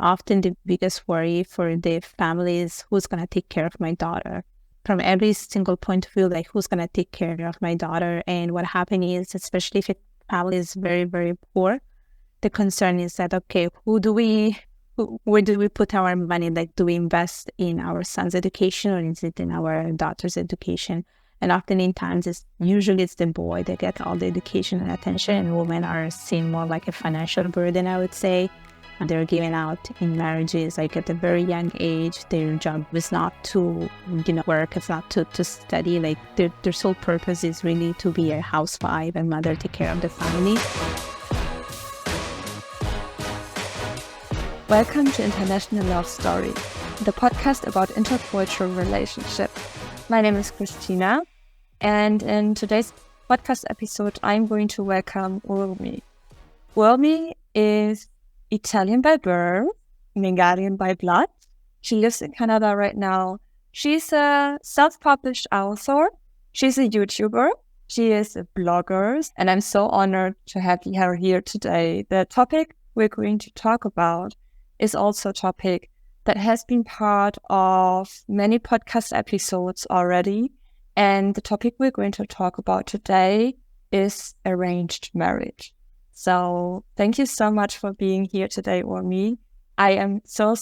often the biggest worry for the family is who's going to take care of my daughter. From every single point of view, like who's going to take care of my daughter. And what happened is, especially if a family is very, very poor, the concern is that, okay, where do we put our money? Like, do we invest in our son's education or is it in our daughter's education? And often in times, usually it's the boy that gets all the education and attention, and women are seen more like a financial burden, I would say. And they're given out in marriages, like at a very young age. Their job is not to, work. It's not to study. Like their sole purpose is really to be a housewife and mother, take care of the family. Welcome to International Love Story, the podcast about intercultural relationships. My name is Christina, and in today's podcast episode, I'm going to welcome Urmi. Urmi is Italian by birth, Hungarian by blood. She lives in Canada right now. She's a self-published author. She's a YouTuber. She is a blogger, and I'm so honored to have her here today. The topic we're going to talk about is also a topic that has been part of many podcast episodes already. And the topic we're going to talk about today is arranged marriage. So thank you so much for being here today, Urmi. I am so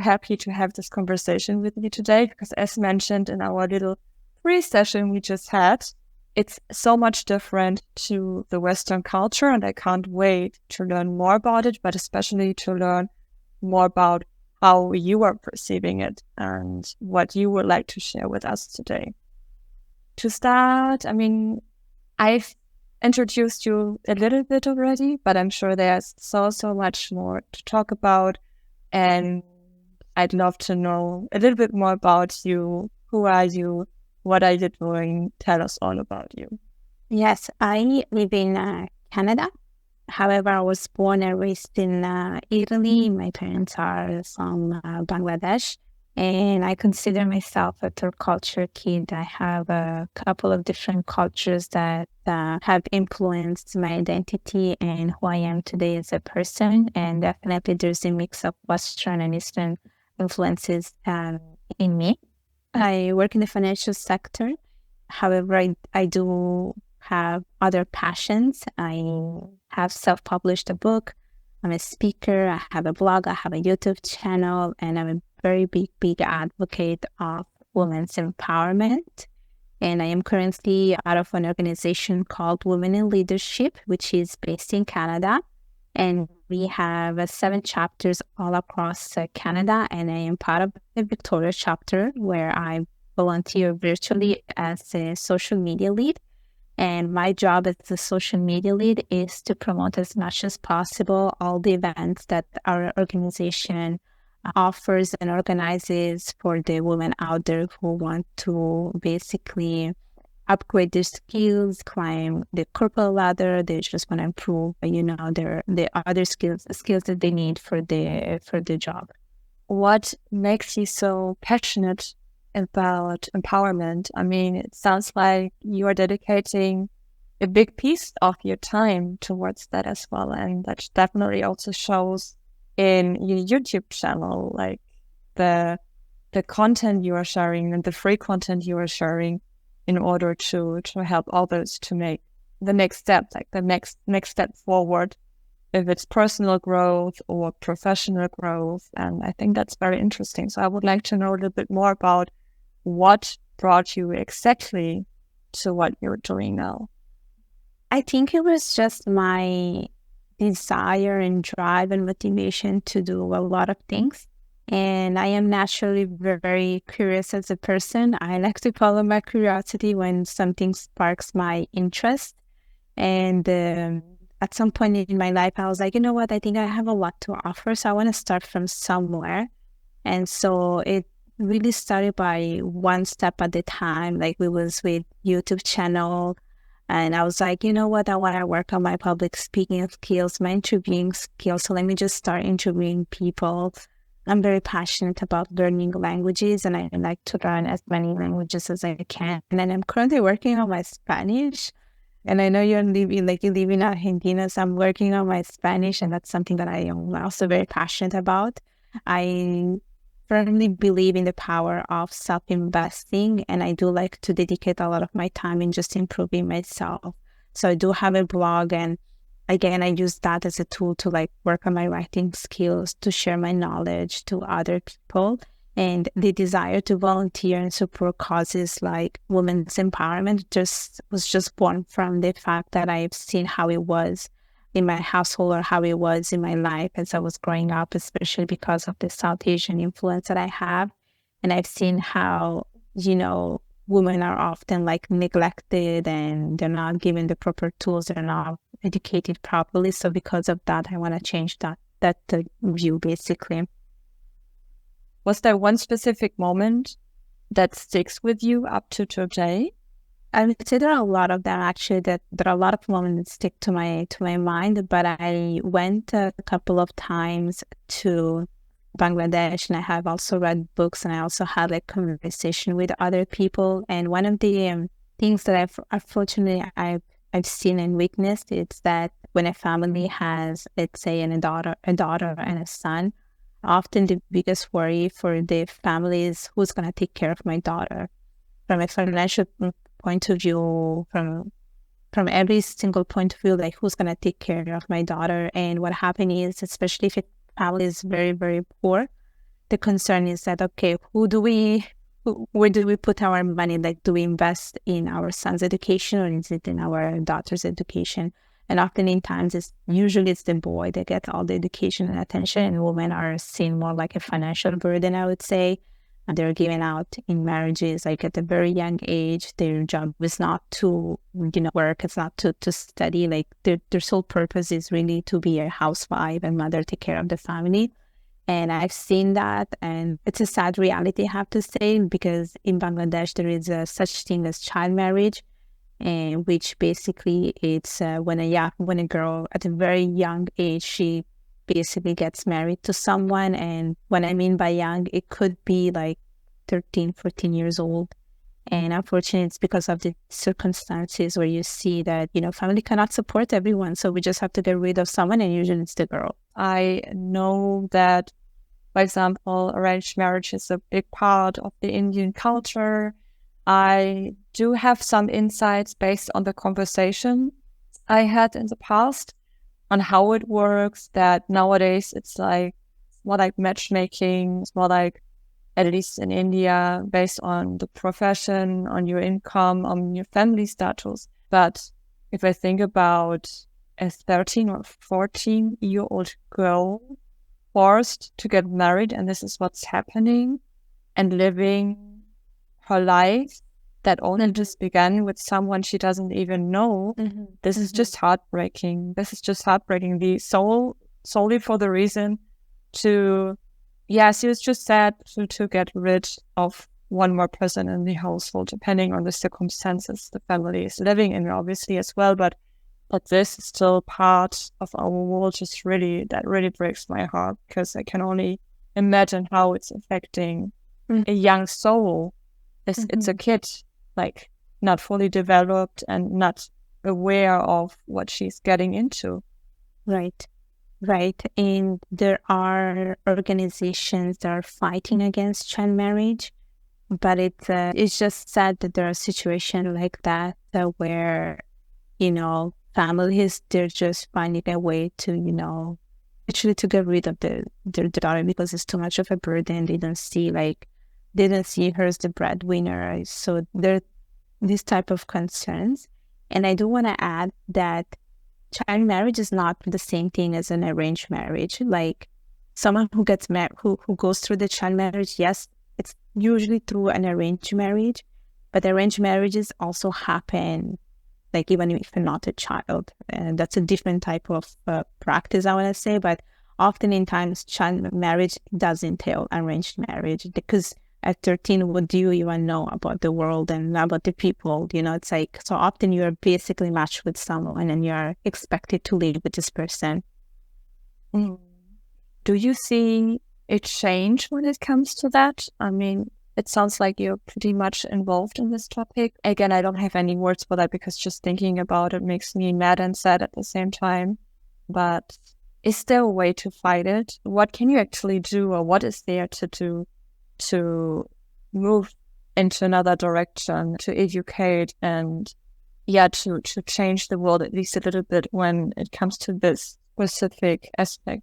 happy to have this conversation with you today because, as mentioned in our little pre-session we just had, it's so much different to the Western culture, and I can't wait to learn more about it, but especially to learn more about how you are perceiving it and what you would like to share with us today. To start, I've introduced you a little bit already, but I'm sure there's so much more to talk about, and I'd love to know a little bit more about you. Who are you? What are you doing? Tell us all about you. Yes, I live in Canada. However, I was born and raised in Italy. My parents are from Bangladesh, and I consider myself a third culture kid. I have a couple of different cultures that have influenced my identity and who I am today as a person. And definitely there's a mix of Western and Eastern influences in me. I work in the financial sector. However, I do have other passions. I have self-published a book. I'm a speaker. I have a blog. I have a YouTube channel, and I'm a very big advocate of women's empowerment. And I am currently out of an organization called Women in Leadership, which is based in Canada. And we have 7 chapters all across Canada. And I am part of the Victoria chapter, where I volunteer virtually as a social media lead. And my job as a social media lead is to promote as much as possible all the events that our organization offers and organizes for the women out there who want to basically upgrade their skills, climb the corporate ladder. They just want to improve, the other skills that they need for the job. What makes you so passionate about empowerment? It sounds like you are dedicating a big piece of your time towards that as well, and that definitely also shows in your YouTube channel, like the content you are sharing and the free content you are sharing in order to help others to make the next step, like the next step forward, if it's personal growth or professional growth. And I think that's very interesting. So I would like to know a little bit more about what brought you exactly to what you're doing now. I think it was just my desire and drive and motivation to do a lot of things. And I am naturally very curious as a person. I like to follow my curiosity when something sparks my interest. And at some point in my life, I was like, you know what, I think I have a lot to offer. So I want to start from somewhere. And so it really started by one step at a time. Like we was with YouTube channel, and I was like, you know what, I want to work on my public speaking skills, my interviewing skills. So let me just start interviewing people. I'm very passionate about learning languages, and I like to learn as many languages as I can. And then I'm currently working on my Spanish. And I know you live in Argentina, so I'm working on my Spanish, and that's something that I am also very passionate about. I firmly believe in the power of self-investing, and I do like to dedicate a lot of my time in just improving myself. So I do have a blog, and again, I use that as a tool to like work on my writing skills, to share my knowledge to other people. And the desire to volunteer and support causes like women's empowerment was just born from the fact that I've seen how it was in my household or how it was in my life as I was growing up, especially because of the South Asian influence that I have. And I've seen how, women are often like neglected and they're not given the proper tools, they're not educated properly. So because of that, I want to change that view basically. Was there one specific moment that sticks with you up to today? I would say there are a lot of them actually. That there are a lot of moments that stick to my mind. But I went a couple of times to Bangladesh, and I have also read books, and I also had like conversation with other people. And one of the things that I've seen and witnessed is that when a family has, let's say, a daughter and a son, often the biggest worry for the family is who's going to take care of my daughter. From a financial point of view, from every single point of view, like who's going to take care of my daughter. And what happened is, especially if a family is very, very poor, the concern is that, okay, where do we put our money? Like, do we invest in our son's education or is it in our daughter's education? And often in times, it's the boy that gets all the education and attention, and women are seen more like a financial burden, I would say. And they're given out in marriages, like at a very young age. Their job is not to, work. It's not to study. Like their sole purpose is really to be a housewife and mother, take care of the family. And I've seen that, and it's a sad reality, I have to say, because in Bangladesh, there is such thing as child marriage, and which basically it's when a girl at a very young age, she basically gets married to someone. And what I mean by young, it could be like 13, 14 years old. And unfortunately, it's because of the circumstances where you see that, family cannot support everyone. So we just have to get rid of someone, and usually it's the girl. I know that, for example, arranged marriage is a big part of the Indian culture. I do have some insights based on the conversation I had in the past on how it works, that nowadays it's more like matchmaking. It's more like, at least in India, based on the profession, on your income, on your family status. But if I think about a 13 or 14-year-old girl forced to get married, and this is what's happening, and living her life that only just began with someone she doesn't even know, this is just heartbreaking. This is just heartbreaking. Solely for the reason to, yes, it's just sad to get rid of one more person in the household, depending on the circumstances the family is living in, obviously, as well. But this is still part of our world. That really breaks my heart, because I can only imagine how it's affecting a young soul. It's a kid, like not fully developed and not aware of what she's getting into. Right. And there are organizations that are fighting against child marriage, but it's just sad that there are situations like that where, families, they're just finding a way to, actually to get rid of their daughter because it's too much of a burden. They don't see her as the breadwinner. So there are these type of concerns. And I do want to add that child marriage is not the same thing as an arranged marriage. Like someone who gets married, who goes through the child marriage, yes, it's usually through an arranged marriage, but arranged marriages also happen, like even if you're not a child. And that's a different type of practice, I want to say. But often in times, child marriage does entail arranged marriage, because at 13, what do you even know about the world and about the people? It's like, so often you're basically matched with someone and you're expected to live with this person. Do you see a change when it comes to that? I mean, it sounds like you're pretty much involved in this topic. Again, I don't have any words for that, because just thinking about it makes me mad and sad at the same time. But Is there a way to fight it? What can you actually do, or what is there to do to move into another direction, to educate and to change the world at least a little bit when it comes to this specific aspect?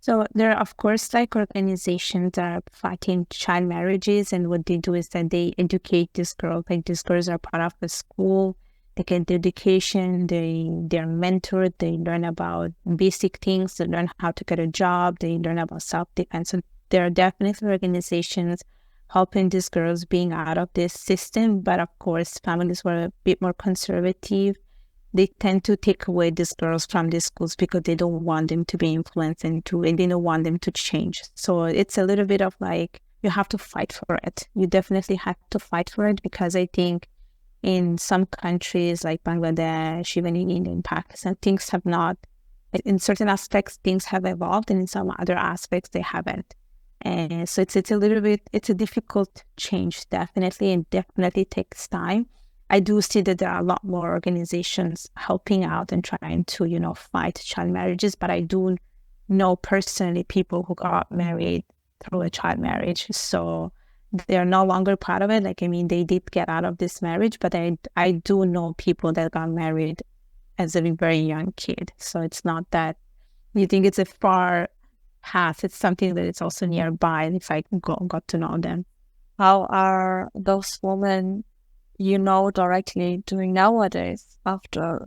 So there are, of course, like organizations that are fighting child marriages, and what they do is that they educate these girls. Like these girls are part of a school, they get the education, they're mentored, they learn about basic things, they learn how to get a job, they learn about self-defense. So there are definitely organizations helping these girls being out of this system. But of course, families were a bit more conservative. They tend to take away these girls from these schools because they don't want them to be influenced and they don't want them to change. So it's a little bit of like, you have to fight for it. You definitely have to fight for it, because I think in some countries like Bangladesh, even in India and Pakistan, things have not, in certain aspects, things have evolved, and in some other aspects, they haven't. And so it's a little bit, it's a difficult change, definitely, and definitely takes time. I do see that there are a lot more organizations helping out and trying to, fight child marriages, but I do know personally people who got married through a child marriage. So they're no longer part of it. Like, I mean, they did get out of this marriage, but I do know people that got married as a very young kid. So it's not that you think it's a far path. It's something that it's also nearby if I got to know them. How are those women directly doing nowadays after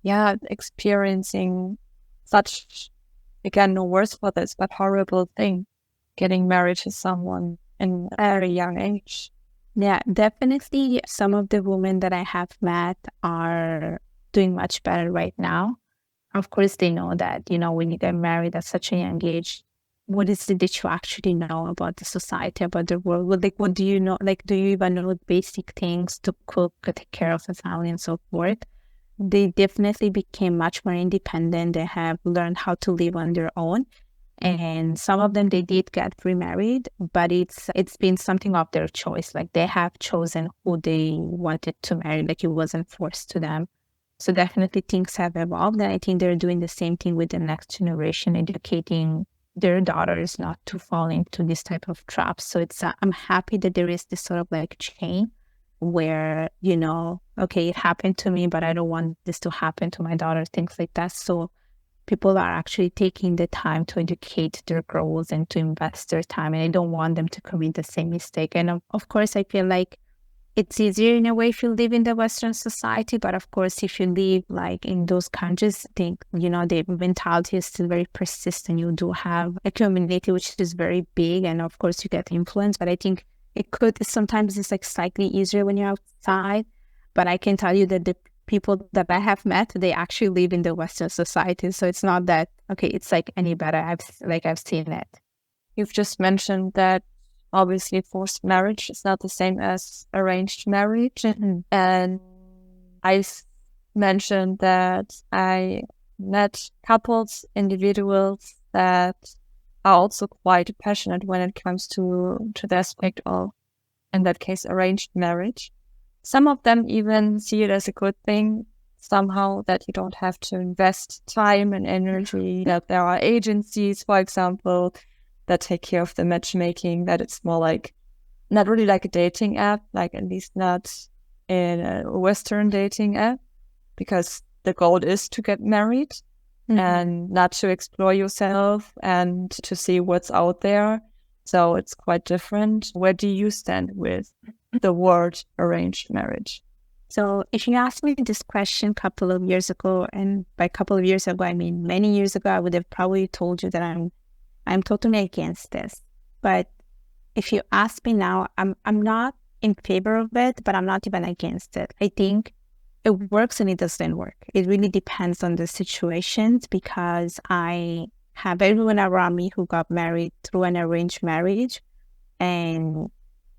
experiencing such, again, no words for this, but horrible thing, getting married to someone in a very young age? Yeah, definitely some of the women that I have met are doing much better right now. Of course, they know that, when you get married at such a young age, what is it that you actually know about the society, about the world? What do you know? Like, do you even know basic things to cook, to take care of the family, and so forth? They definitely became much more independent. They have learned how to live on their own. And some of them, they did get remarried, but it's been something of their choice. Like, they have chosen who they wanted to marry. Like, it wasn't forced to them. So definitely things have evolved. And I think they're doing the same thing with the next generation, educating their daughters not to fall into this type of traps. So it's I'm happy that there is this sort of like chain where, okay, it happened to me, but I don't want this to happen to my daughter, things like that. So people are actually taking the time to educate their girls and to invest their time. And I don't want them to commit the same mistake. And of course, I feel like it's easier in a way if you live in the Western society. But of course, if you live like in those countries, I think, the mentality is still very persistent. You do have a community which is very big. And of course, you get influenced. But I think sometimes it's like slightly easier when you're outside. But I can tell you that the people that I have met, they actually live in the Western society. So it's not that, okay, it's like any better. I've seen it. You've just mentioned that obviously forced marriage is not the same as arranged marriage. Mm-hmm. And I mentioned that I met couples, individuals that are also quite passionate when it comes to the aspect of, in that case, arranged marriage. Some of them even see it as a good thing somehow, that you don't have to invest time and energy, that there are agencies, for example, that take care of the matchmaking, that it's more like, not really like a dating app, like at least not in a Western dating app, because the goal is to get married and not to explore yourself and to see what's out there. So it's quite different. Where do you stand with the word arranged marriage? So if you asked me this question a couple of years ago, and by a couple of years ago, I mean many years ago, I would have probably told you that I'm totally against this. But if you ask me now, I'm not in favor of it, but I'm not even against it. I think it works and it doesn't work. It really depends on the situations, because I have everyone around me who got married through an arranged marriage, and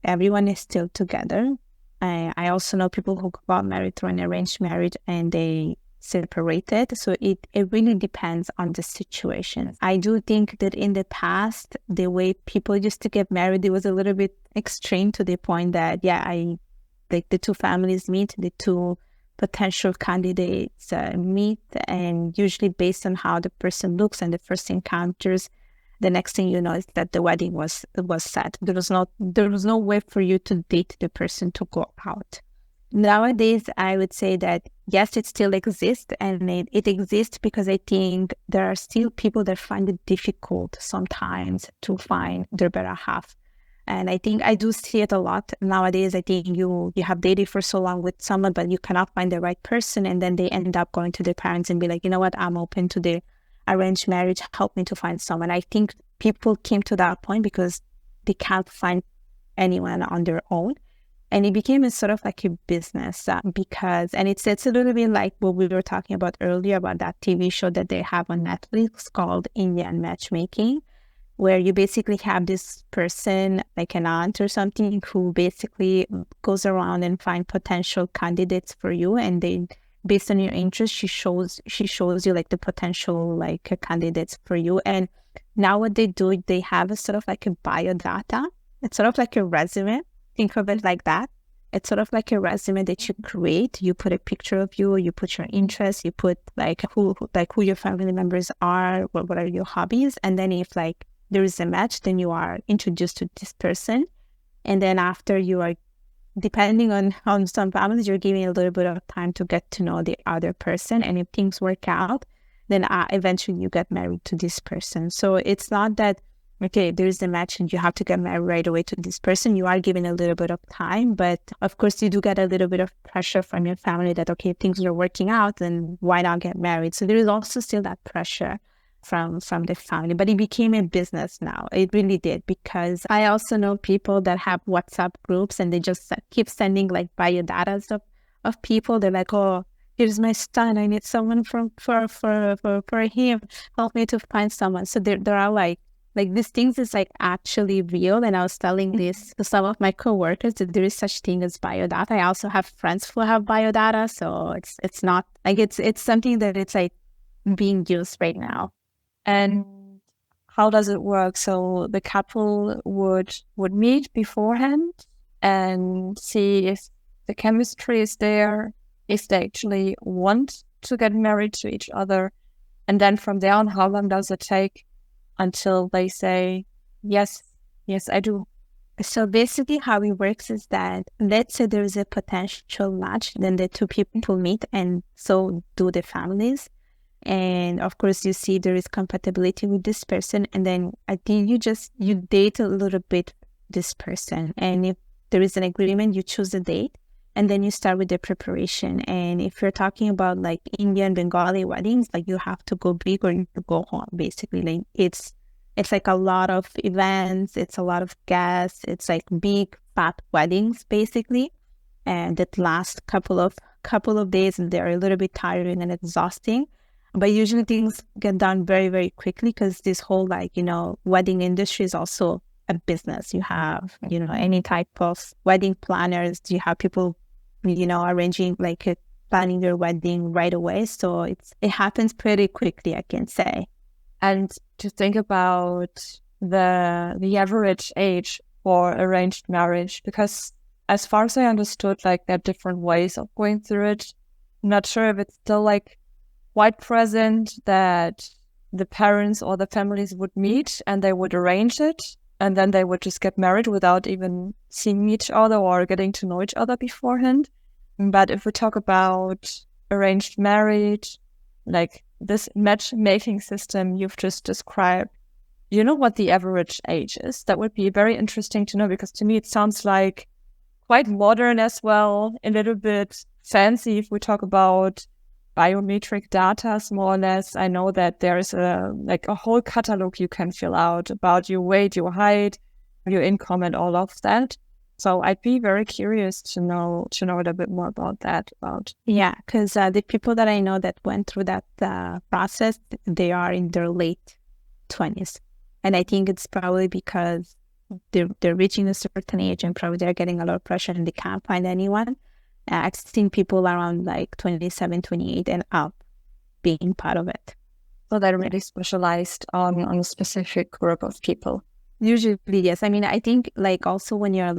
everyone is still together. I also know people who got married through an arranged marriage and they separated. So it really depends on the situation. I do think that in the past, the way people used to get married, it was a little bit extreme, to the point that, like the two families meet, the two potential candidates meet, and usually based on how the person looks and the first encounters, the next thing you know is that the wedding was set. There was no way for you to date the person to go out. Nowadays, I would say that yes, it still exists, and it exists because I think there are still people that find it difficult sometimes to find their better half. And I think I do see it a lot nowadays. I think you have dated for so long with someone, but you cannot find the right person, and then they end up going to their parents and be like, you know what, I'm open to the arranged marriage. Help me to find someone. I think people came to that point because they can't find anyone on their own. And it became a sort of like a business because it's a little bit like what we were talking about earlier about that TV show that they have on Netflix called Indian Matchmaking, where you basically have this person, like an aunt or something, who basically goes around and find potential candidates for you. And they, based on your interest, she shows you like the potential like candidates for you. And now what they do, they have a sort of like a bio data. It's sort of like a resume. Think of it like that. It's sort of like a resume that you create. You put a picture of you, you put your interests, you put like who your family members are, what are your hobbies. And then if like there is a match, then you are introduced to this person. And then after you are, depending on some families, you're giving a little bit of time to get to know the other person. And if things work out, then eventually you get married to this person. So it's not that, okay, there's a match and you have to get married right away to this person. You are given a little bit of time, but of course you do get a little bit of pressure from your family that, okay, things are working out, then why not get married? So there is also still that pressure from the family, but it became a business now. It really did, because I also know people that have WhatsApp groups and they just keep sending like bio data of people. They're like, oh, here's my son. I need someone for him. Help me to find someone. So there are like these things is like actually real. And I was telling this to some of my coworkers that there is such thing as biodata. I also have friends who have biodata. So it's not like it's something that it's like being used right now. And how does it work? So the couple would meet beforehand and see if the chemistry is there, if they actually want to get married to each other. And then from there on, how long does it take until they say, yes, I do? So basically how it works is that, let's say there is a potential match, then the two people meet, and so do the families. And of course, you see there is compatibility with this person. And then I think you date a little bit this person. And if there is an agreement, you choose a date. And then you start with the preparation. And if you're talking about like Indian Bengali weddings, like you have to go big or you go home, basically. Like it's like a lot of events. It's a lot of guests. It's like big, fat weddings, basically. And that last couple of days, and they're a little bit tiring and exhausting. But usually things get done very, very quickly, because this whole wedding industry is also a business. You have, any type of wedding planners. You have people, arranging planning their wedding right away. So it happens pretty quickly, I can say. And to think about the average age for arranged marriage, because as far as I understood, there are different ways of going through it. I'm not sure if it's still quite present that the parents or the families would meet and they would arrange it, and then they would just get married without even seeing each other or getting to know each other beforehand. But if we talk about arranged marriage, this matchmaking system you've just described, you know what the average age is? That would be very interesting to know, because to me it sounds like quite modern as well, a little bit fancy if we talk about biometric data, more or less. I know that there is a whole catalog you can fill out about your weight, your height, your income, and all of that. So I'd be very curious to know a little bit more about that. Yeah, because the people that I know that went through that process, they are in their late 20s. And I think it's probably because they're reaching a certain age and probably they're getting a lot of pressure and they can't find anyone. I've seen people around 27, 28 and up being part of it. So they're really specialized on a specific group of people. Usually, yes. I mean, I think also when you're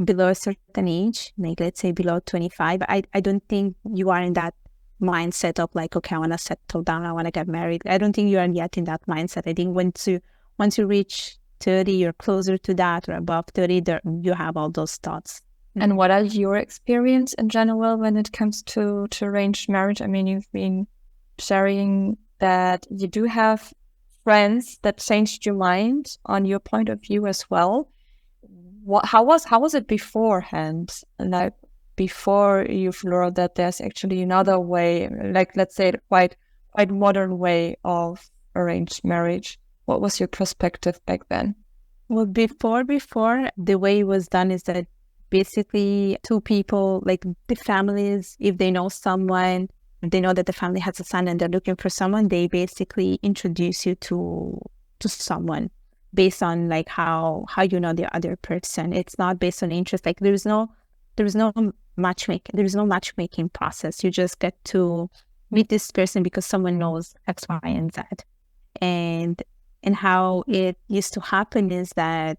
below a certain age, like let's say below 25, I don't think you are in that mindset of like, okay, I want to settle down, I want to get married. I don't think you are yet in that mindset. I think once you reach 30, you're closer to that, or above 30, you have all those thoughts. And what are your experience in general when it comes to arranged marriage? I mean, you've been sharing that you do have friends that changed your mind on your point of view as well. How was it beforehand? Like before you've learned that there's actually another way, like let's say quite modern way of arranged marriage. What was your perspective back then? Well, before the way it was done is that basically two people, like the families, if they know someone, they know that the family has a son and they're looking for someone, they basically introduce you to someone based on like how you know the other person. It's not based on interest. Like there's no matchmaking process. You just get to meet this person because someone knows X, Y, and Z. And how it used to happen is that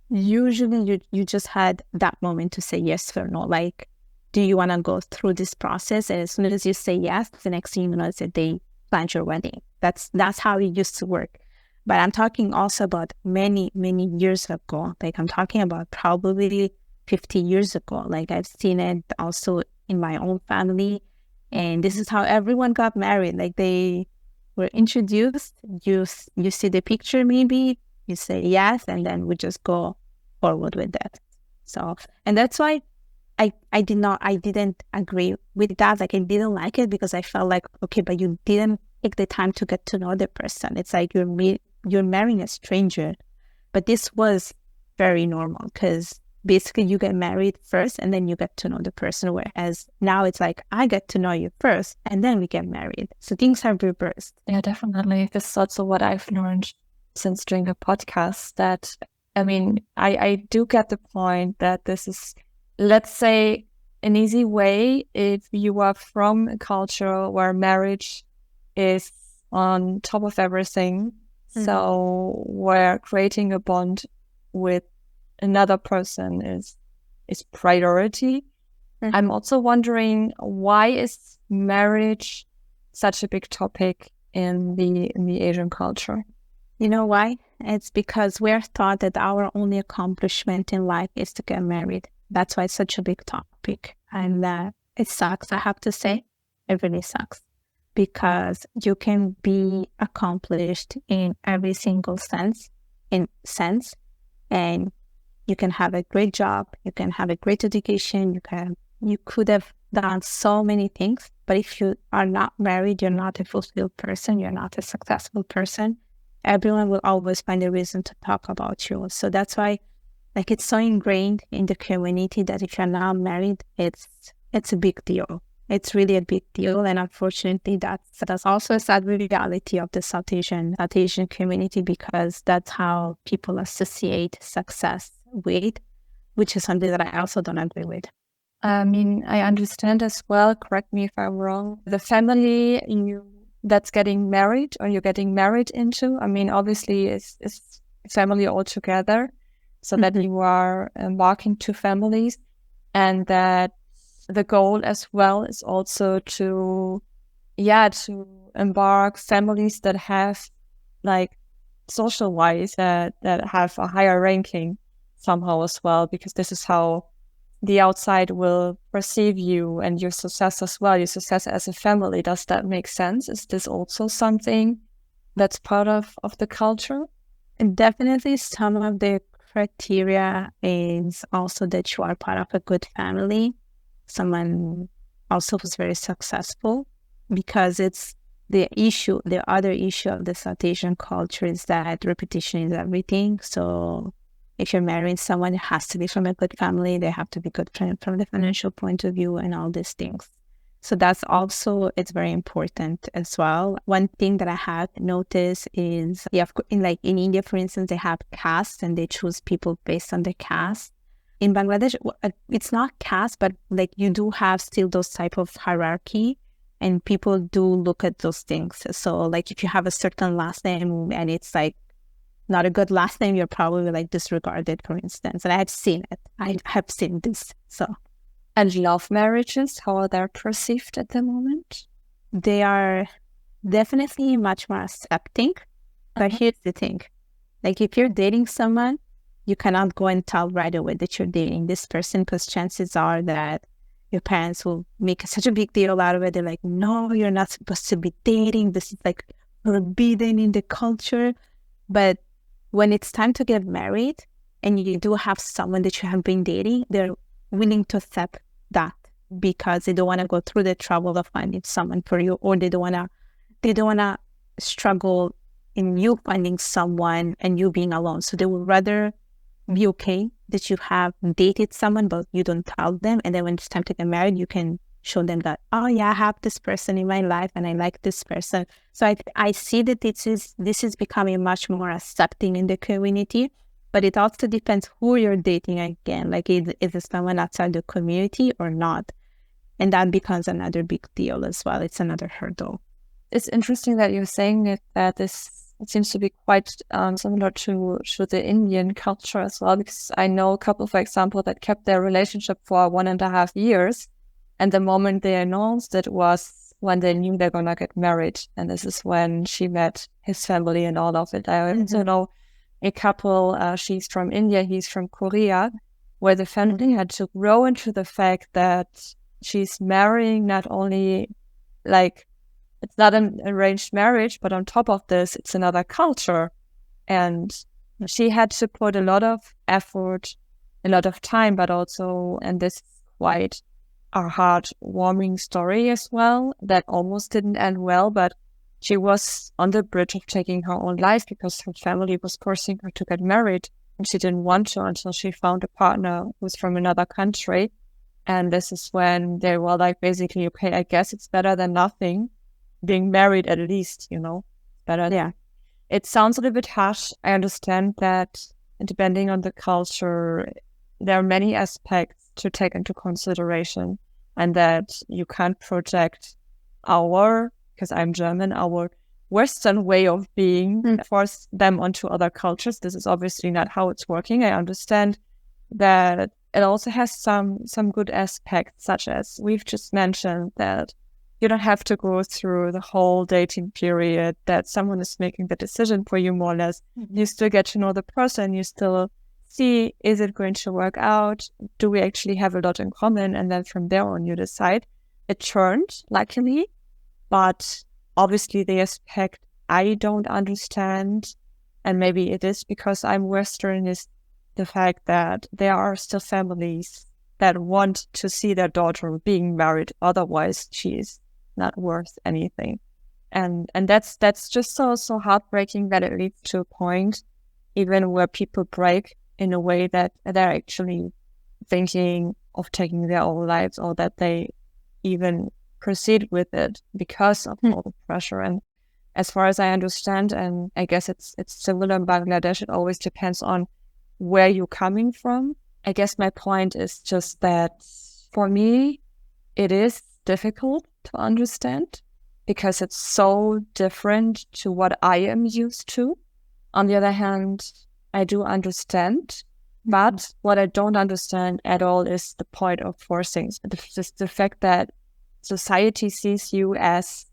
usually you just had that moment to say yes or no. Like, do you want to go through this process? And as soon as you say yes, the next thing you know is that they planned your wedding. That's how it used to work. But I'm talking also about many, many years ago. Like I'm talking about probably 50 years ago. Like I've seen it also in my own family. And this is how everyone got married. Like they were introduced, you see the picture maybe, you say yes, and then we just go forward with that. So, and that's why I didn't agree with that. Like I didn't like it because I felt like, okay, but you didn't take the time to get to know the person. It's like you're marrying a stranger. But this was very normal because basically you get married first and then you get to know the person. Whereas now it's like, I get to know you first and then we get married. So things have reversed. Yeah, definitely. This is also what I've learned since doing the podcast, that, I mean, I do get the point that this is, let's say, an easy way if you are from a culture where marriage is on top of everything. Mm-hmm. So where creating a bond with another person is priority. Mm-hmm. I'm also wondering, why is marriage such a big topic in the Asian culture? You know why? It's because we're taught that our only accomplishment in life is to get married. That's why it's such a big topic. And it sucks, I have to say. It really sucks. Because you can be accomplished in every single sense. And you can have a great job, you can have a great education, you could have done so many things, but if you are not married, you're not a fulfilled person, you're not a successful person. Everyone will always find a reason to talk about you. So that's why, like, it's so ingrained in the community that if you're not married, it's a big deal. It's really a big deal. And unfortunately, that's also a sad reality of the South Asian community, because that's how people associate success with, which is something that I also don't agree with. I mean, I understand as well, correct me if I'm wrong, the family that's getting married or you're getting married into, I mean, obviously it's family altogether, so mm-hmm. that you are embarking two families, and that the goal as well is also to embark families that have, like, social wise, that have a higher ranking somehow as well, because this is how the outside will perceive you and your success as well, your success as a family. Does that make sense? Is this also something that's part of the culture? And definitely some of the criteria is also that you are part of a good family, someone also who's very successful, because it's the other issue of the South Asian culture is that repetition is everything. So if you're marrying someone, it has to be from a good family. They have to be good from the financial point of view and all these things. So that's also, it's very important as well. One thing that I have noticed is, in India, for instance, they have caste and they choose people based on the caste. In Bangladesh, it's not caste, but like you do have still those type of hierarchy, and people do look at those things. So like if you have a certain last name and it's like not a good last name, you're probably like disregarded, for instance. And I have seen it. I have seen this. So, And love marriages, how are they perceived at the moment? they are definitely much more accepting. But here's the thing. Like if you're dating someone, you cannot go and tell right away that you're dating this person, because chances are that your parents will make such a big deal out of it. They're like, no, you're not supposed to be dating. This is like forbidden in the culture. But when it's time to get married and you do have someone that you have been dating, they're willing to accept that because they don't want to go through the trouble of finding someone for you, or they don't want to struggle in you finding someone and you being alone. So they would rather be okay that you have dated someone, but you don't tell them. And then when it's time to get married, you can show them that, oh yeah, I have this person in my life and I like this person. So I see that this is becoming much more accepting in the community, but it also depends who you're dating again. Like is it someone outside the community or not? And that becomes another big deal as well. It's another hurdle. It's interesting that you're saying it, that it seems to be quite similar to the Indian culture as well, because I know a couple, for example, that kept their relationship for 1.5 years. And the moment they announced it was when they knew they're going to get married. And this is when she met his family and all of it. I also know a couple, she's from India, he's from Korea, where the family had to grow into the fact that she's marrying not only like, it's not an arranged marriage, but on top of this, it's another culture. And she had to put a lot of effort, a lot of time, but also, and this is quite a heartwarming story as well, that almost didn't end well, but she was on the bridge of taking her own life because her family was forcing her to get married. And she didn't want to until she found a partner who's from another country. And this is when they were like, basically, okay, I guess it's better than nothing. Being married at least, better. Yeah. It sounds a little bit harsh. I understand that depending on the culture, there are many aspects to take into consideration, and that you can't project because I'm German, our Western way of being, force them onto other cultures. This is obviously not how it's working. I understand that it also has some good aspects, such as we've just mentioned, that you don't have to go through the whole dating period, that someone is making the decision for you, more or less. You still get to know the person. You still see, is it going to work out? Do we actually have a lot in common? And then from there on, you decide. It turned, luckily, but obviously the aspect I don't understand, and maybe it is because I'm Western, is the fact that there are still families that want to see their daughter being married. Otherwise, she is not worth anything. And that's just so heartbreaking that it leads to a point even where people break in a way that they're actually thinking of taking their own lives, or that they even proceed with it because of all the pressure. And as far as I understand, and I guess it's similar in Bangladesh, it always depends on where you're coming from. I guess my point is just that for me, it is difficult to understand because it's so different to what I am used to. On the other hand, I do understand, but what I don't understand at all is the point of forcing. Just the fact that society sees you as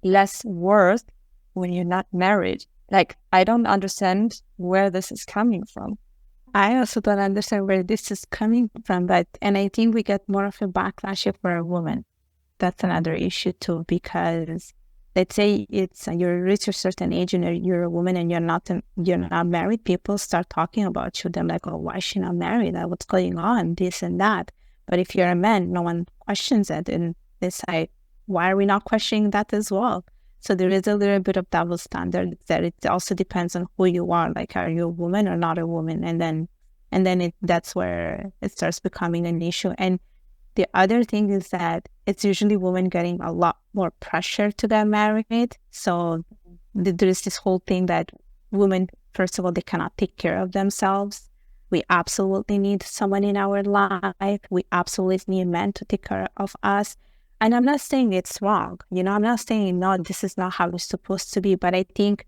less worth when you're not married. Like, I don't understand where this is coming from. I also don't understand where this is coming from, and I think we get more of a backlash if we're a woman. That's another issue too, because let's say you're reach a certain age and you're a woman and you're not married, people start talking about you. They're like, oh, why is she not married? What's going on? This and that. But if you're a man, no one questions it, and they say, why are we not questioning that as well? So there is a little bit of double standard that it also depends on who you are. Like, are you a woman or not a woman? And then that's where it starts becoming an issue. And the other thing is that it's usually women getting a lot more pressure to get married. So there is this whole thing that women, first of all, they cannot take care of themselves. We absolutely need someone in our life. We absolutely need men to take care of us. And I'm not saying it's wrong. I'm not saying, no, this is not how it's supposed to be. But I think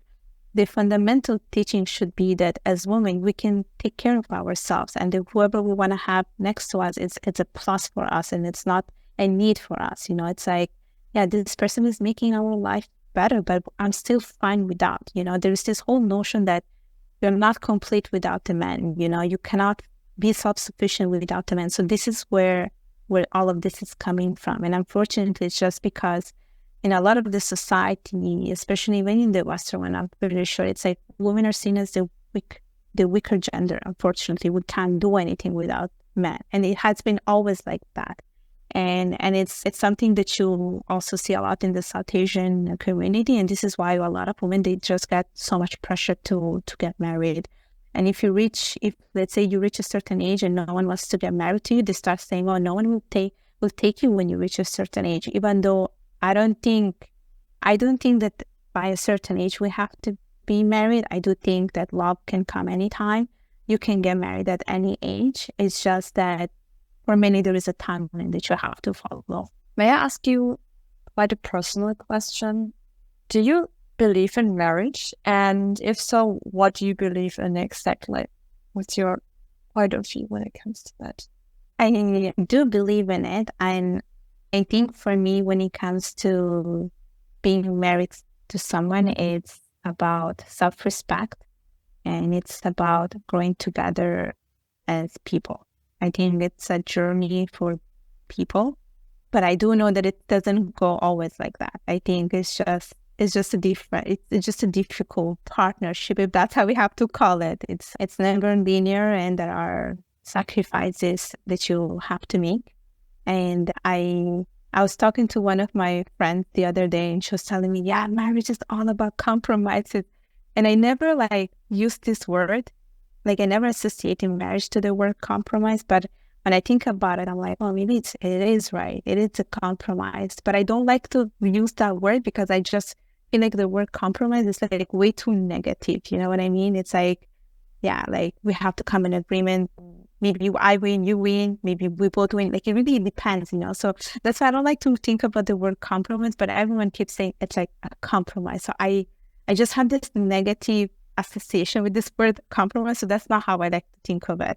the fundamental teaching should be that as women, we can take care of ourselves, and that whoever we want to have next to us, it's a plus for us, and it's not a need for us. It's like, yeah, this person is making our life better, but I'm still fine without. There is this whole notion that you're not complete without a man. You cannot be self-sufficient without a man. So this is where all of this is coming from. And unfortunately, it's just because in a lot of the society, especially even in the Western one, I'm pretty sure it's like women are seen as the weaker gender. Unfortunately, we can't do anything without men. And it has been always like that. And it's something that you also see a lot in the South Asian community. And this is why a lot of women, they just get so much pressure to get married. And if let's say you reach a certain age and no one wants to get married to you, they start saying, oh, no one will take you when you reach a certain age. Even though I don't think that by a certain age we have to be married. I do think that love can come anytime. You can get married at any age. It's just that for many, there is a timeline that you have to follow. May I ask you quite a personal question? Do you believe in marriage? And if so, what do you believe in exactly? What's your point of view when it comes to that? I do believe in it. And I think for me, when it comes to being married to someone, it's about self-respect and it's about growing together as people. I think it's a journey for people, but I do know that it doesn't go always like that. I think it's just a difficult partnership, if that's how we have to call it. It's never linear, and there are sacrifices that you have to make. And I was talking to one of my friends the other day, and she was telling me, yeah, marriage is all about compromises. And I never used this word. I never associate in marriage to the word compromise, but when I think about it, I'm like, oh, maybe it is right. It is a compromise, but I don't like to use that word because I just feel like the word compromise is way too negative. You know what I mean? It's we have to come in agreement. Maybe I win, you win. Maybe we both win. It really depends, So that's why I don't like to think about the word compromise, but everyone keeps saying it's like a compromise. So I just have this negative association with this word compromise. So that's not how I like to think of it.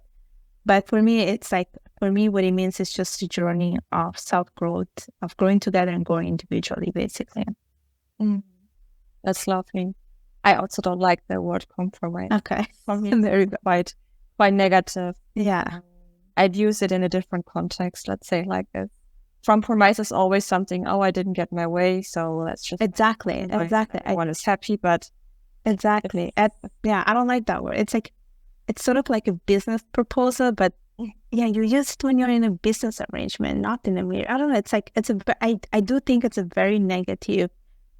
But for me, what it means is just a journey of self-growth, of growing together and growing individually, basically. That's lovely. I also don't like the word compromise. Okay. For me, it's quite negative. Yeah. I'd use it in a different context. Let's say like this. Compromise is always something, I didn't get my way, so let's just... Exactly. Everyone is happy, but... Exactly. I don't like that word. It's sort of like a business proposal, but yeah, you use it when you're in a business arrangement, not in a marriage. I don't know. I do think it's a very negative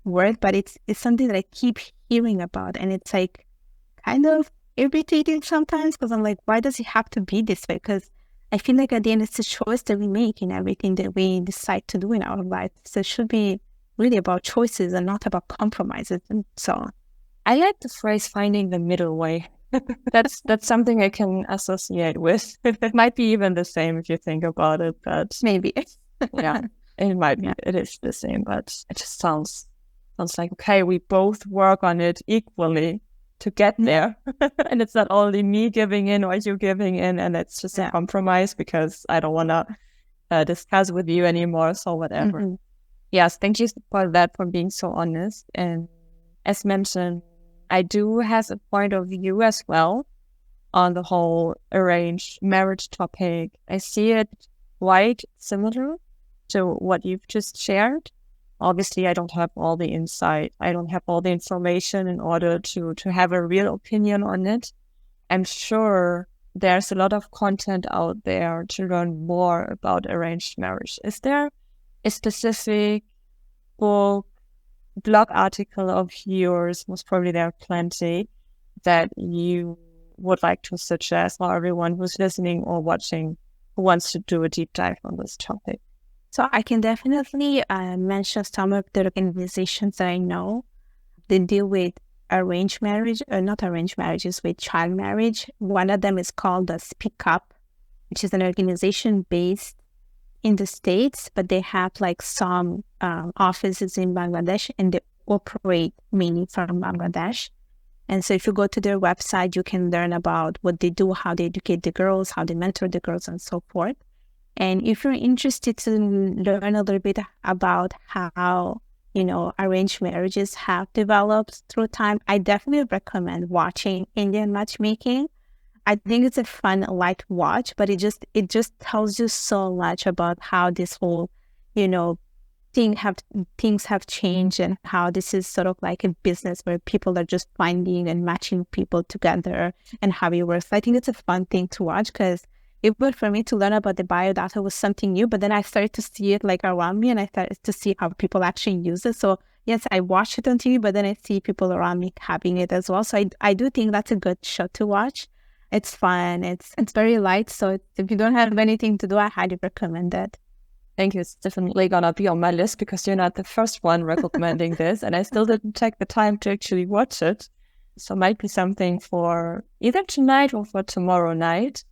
word, but it's something that I keep hearing about, and it's kind of irritating sometimes because I'm like, why does it have to be this way? Because I feel like at the end, it's a choice that we make in everything that we decide to do in our life. So it should be really about choices and not about compromises and so on. I like the phrase finding the middle way. That's something I can associate with. It might be even the same if you think about it, but maybe. Yeah, it might be. It is the same, but it just sounds like, okay, we both work on it equally to get there. And it's not only me giving in or you giving in, and it's just a compromise because I don't want to discuss with you anymore, so whatever. Mm-hmm. Yes, thank you for that, for being so honest. And as mentioned, I do have a point of view as well on the whole arranged marriage topic. I see it quite similar to what you've just shared. Obviously, I don't have all the insight. I don't have all the information in order to have a real opinion on it. I'm sure there's a lot of content out there to learn more about arranged marriage. Is there a specific book, blog article of yours, most probably there are plenty, that you would like to suggest for everyone who's listening or watching who wants to do a deep dive on this topic? So I can definitely mention some of the organizations that I know that deal with arranged marriage, or not arranged marriages, with child marriage. One of them is called the Speak Up, which is an organization based in the States, but they have some offices in Bangladesh, and they operate mainly from Bangladesh. And so if you go to their website, you can learn about what they do, how they educate the girls, how they mentor the girls, and so forth. And if you're interested to learn a little bit about how, arranged marriages have developed through time, I definitely recommend watching Indian matchmaking. I think it's a fun, light watch, but it just tells you so much about how this whole, things have changed, and how this is sort of like a business where people are just finding and matching people together and how it works. I think it's a fun thing to watch, because even for me to learn about the biodata was something new, but then I started to see it like around me, and I started to see how people actually use it. So yes, I watch it on TV, but then I see people around me having it as well. So I do think that's a good show to watch. It's fun. It's very light. So if you don't have anything to do, I highly recommend it. Thank you. It's definitely going to be on my list, because you're not the first one recommending this, and I still didn't take the time to actually watch it. So it might be something for either tonight or for tomorrow night.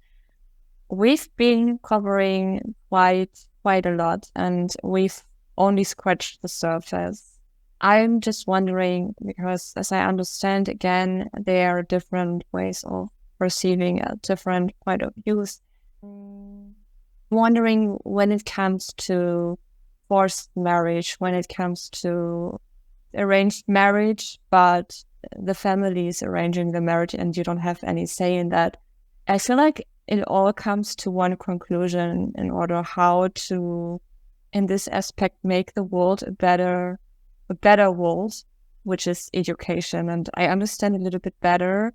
We've been covering quite a lot, and we've only scratched the surface. I'm just wondering, because as I understand, again, there are different ways of perceiving a different point of views. Wondering, when it comes to forced marriage, when it comes to arranged marriage, but the family is arranging the marriage and you don't have any say in that, I feel like it all comes to one conclusion in order how to, in this aspect, make the world a better world, which is education. And I understand a little bit better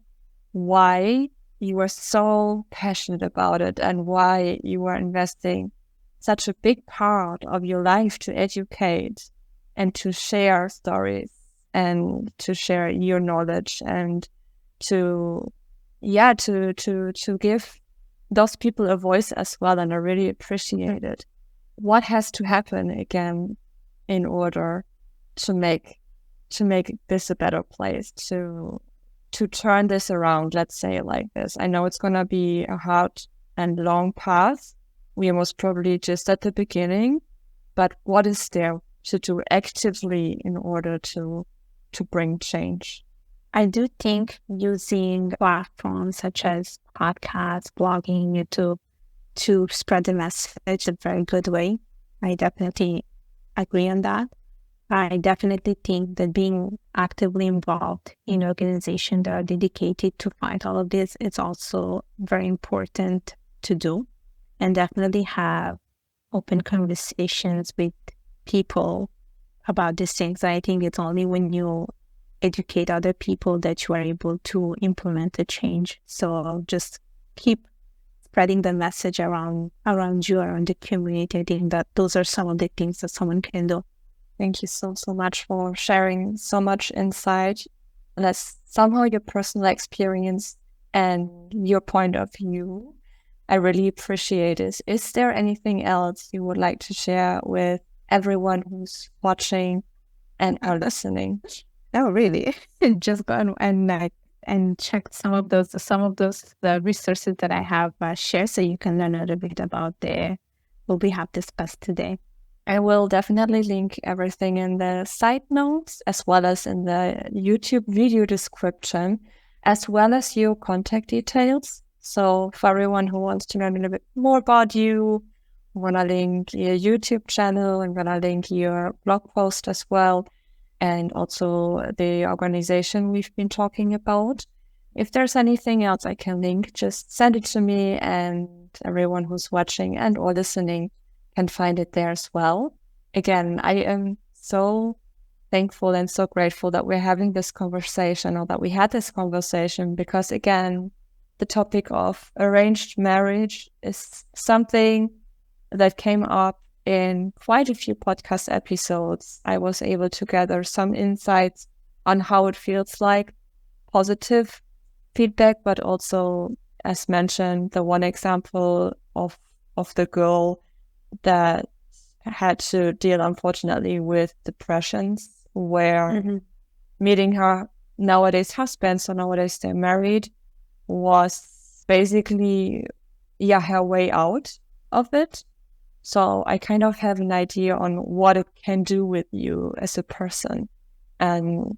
why you are so passionate about it and why you are investing such a big part of your life to educate and to share stories and to share your knowledge and to give those people a voice as well. And I really appreciate it. What has to happen again in order to make this a better place, to turn this around, let's say it like this? I know it's going to be a hard and long path. We are most probably just at the beginning, but what is there to do actively in order to bring change? I do think using platforms such as podcasts, blogging, YouTube to spread the message is a very good way. I definitely agree on that. I definitely think that being actively involved in organizations that are dedicated to fight all of this is also very important to do, and definitely have open conversations with people about these things. I think it's only when you educate other people that you are able to implement the change. So just keep spreading the message around you, around the community. I think that those are some of the things that someone can do. Thank you so much for sharing so much insight. And that's somehow your personal experience and your point of view. I really appreciate it. Is there anything else you would like to share with everyone who's watching and are listening? No, really. Just go and check some of those the resources that I have shared, so you can learn a little bit about what we have discussed today. I will definitely link everything in the side notes, as well as in the YouTube video description, as well as your contact details. So for everyone who wants to learn a little bit more about you, I'm going to link your YouTube channel. I'm going to link your blog post as well, and also the organization we've been talking about. If there's anything else I can link, just send it to me, and everyone who's watching and or listening can find it there as well. Again, I am so thankful and so grateful that we're having this conversation, or that we had this conversation, because again, the topic of arranged marriage is something that came up in quite a few podcast episodes. I was able to gather some insights on how it feels like, positive feedback, but also, as mentioned, the one example of the girl that had to deal, unfortunately, with depressions, where meeting her nowadays husband, so nowadays they're married, was basically, her way out of it. So I kind of have an idea on what it can do with you as a person. And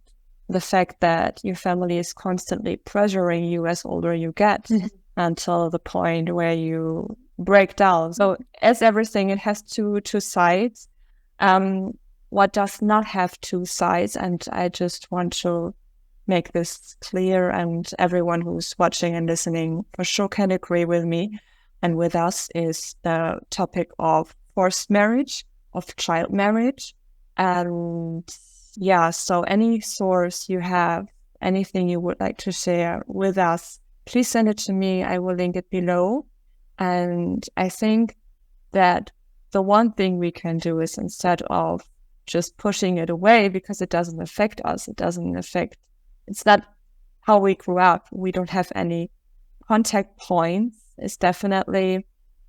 the fact that your family is constantly pressuring you as older you get until the point where you break down. So as everything, it has two sides. What does not have two sides? And I just want to make this clear, and everyone who's watching and listening for sure can agree with me and with us, is the topic of forced marriage, of child marriage. And yeah, so any source you have, anything you would like to share with us, please send it to me. I will link it below. And I think that the one thing we can do is, instead of just pushing it away because it doesn't affect us, it's not how we grew up. We don't have any contact points. It's definitely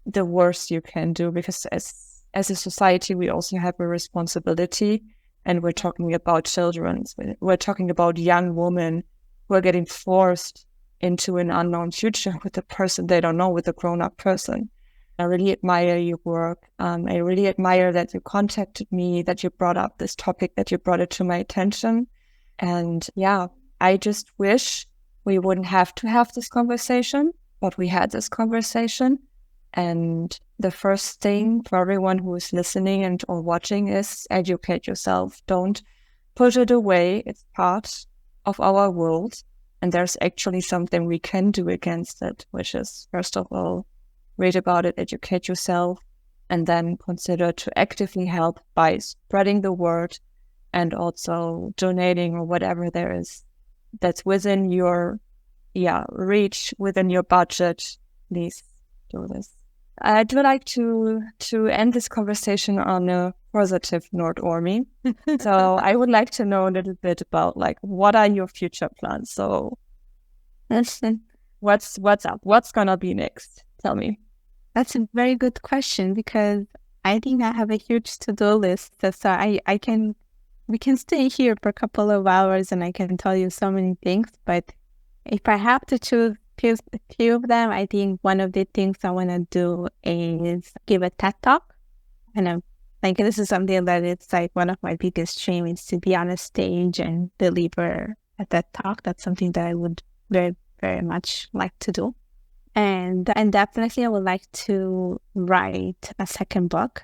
the worst you can do, because as a society, we also have a responsibility. And we're talking about children. We're talking about young women who are getting forced into an unknown future with a person they don't know, with a grown-up person. I really admire your work. I really admire that you contacted me, that you brought up this topic, that you brought it to my attention. And yeah, I just wish we wouldn't have to have this conversation, but we had this conversation. And the first thing for everyone who is listening and or watching is educate yourself. Don't push it away. It's part of our world. And there's actually something we can do against it, which is, first of all, read about it, educate yourself, and then consider to actively help by spreading the word and also donating or whatever there is that's within your reach, within your budget. Please do this. I do like to end this conversation on a positive note, Urmi. So I would like to know a little bit about, like, what are your future plans? So what's up? What's gonna be next? Tell me. That's a very good question, because I think I have a huge to-do list. So we can stay here for a couple of hours and I can tell you so many things. But if I have to choose a few of them, I think one of the things I want to do is give a TED Talk. And like, this is something that it's like one of my biggest dreams, is to be on a stage and deliver a TED Talk. That's something that I would very, very much like to do. And definitely I would like to write a second book.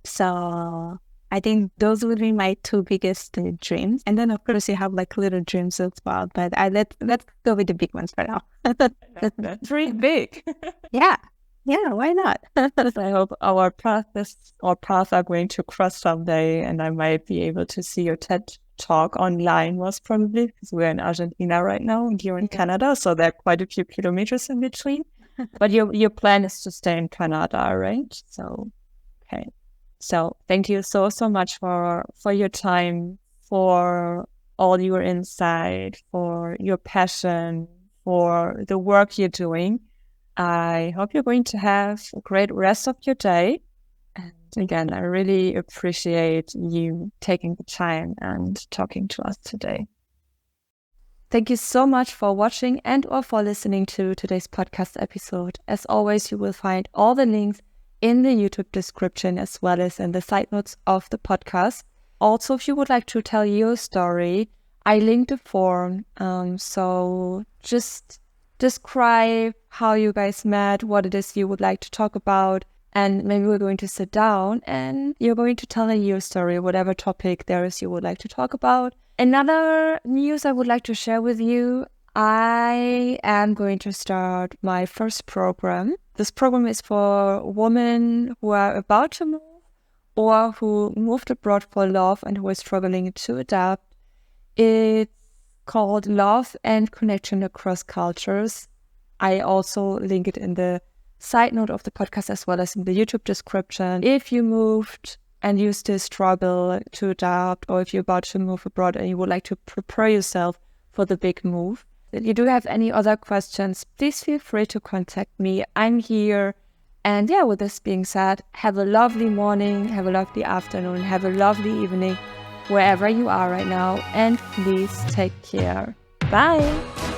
So I think those would be my two biggest dreams. And then of course you have like little dreams as well. But let's go with the big ones for now. That's really big. Yeah, why not? I hope our paths are going to cross someday, and I might be able to see your TED Talk online, most probably, because we're in Argentina right now and you're in Canada, so there are quite a few kilometers in between. But your plan is to stay in Canada, right? So okay. So thank you so much for your time, for all your insight, for your passion, for the work you're doing. I hope you're going to have a great rest of your day. And again, I really appreciate you taking the time and talking to us today. Thank you so much for watching and or for listening to today's podcast episode. As always, you will find all the links in the YouTube description as well as in the side notes of the podcast. Also, if you would like to tell your story, I linked a form. So just describe how you guys met, what it is you would like to talk about, and maybe we're going to sit down and you're going to tell your story, whatever topic there is you would like to talk about. Another news I would like to share with you, I am going to start my first program. This program is for women who are about to move or who moved abroad for love and who are struggling to adapt. It's called Love and Connection Across Cultures. I also link it in the side note of the podcast as well as in the YouTube description. If you moved and you still struggle to adapt, or if you're about to move abroad and you would like to prepare yourself for the big move, if you do have any other questions, please feel free to contact me. I'm here. And yeah, with this being said, have a lovely morning, have a lovely afternoon, have a lovely evening, wherever you are right now. And please take care. Bye.